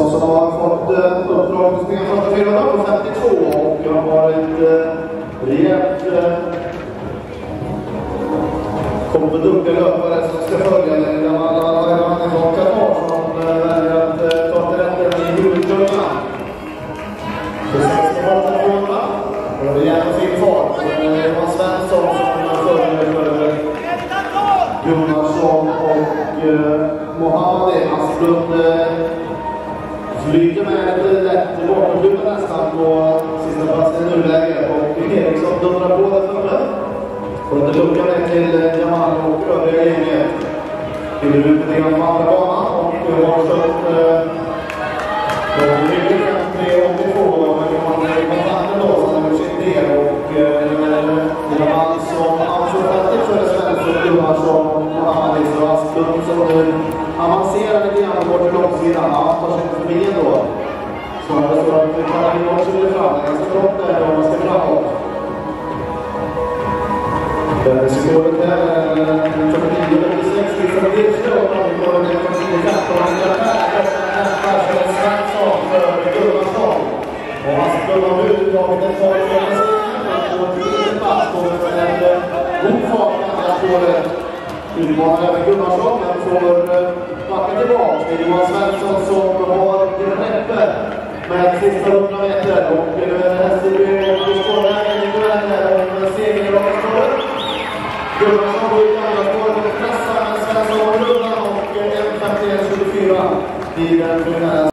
Svensson som har fått uppdrag att spela första 4:52 och jag har ett rejält kommer duktiga löpare som ska följa den gamla Magnus och Katar som väljer att ta till rätten i huvudkurvorna. Så sen ska man ta frågorna och det är gärna fin fart. Johan Svensson som följer Gunnarsson och Mohammadi. Asplund flyger med ett lätt bakomluta nästan på sista platsen i nuläget och Eriksson dundrar på det före. Får inte lucka med till Jamal och övriga gänget. Till ut lite grann på andra banan och har stött mycket 53-82 och man är i kontakten då som är sin del och Jamal som absolut för Svensson, Gunnarsson och Mohammadi och Asplund som nu avancerar lite grann bort till långsidan. Han tar sig förbi ändå. Så det står att vi tar in också lite fram. Det är ganska trått där om man ska framåt. Symbolet här är 49-86 som Birster och de går ner på 10-15 och nästa Svensson för Gunnarsson. Och Asplund har uttaget en fart för en och till plats kommer för en god fart på det. Utmanar även Gunnarsson, men får backa tillbaka. Det är Johan Svensson som har greppet med sista 100 meter. Och Hässelby och Skånvägen i duellen och en seger i raka spåret. Gunnarsson går i andra spåret och pressar, men Svensson har rundan och 1:51-24 i den primära.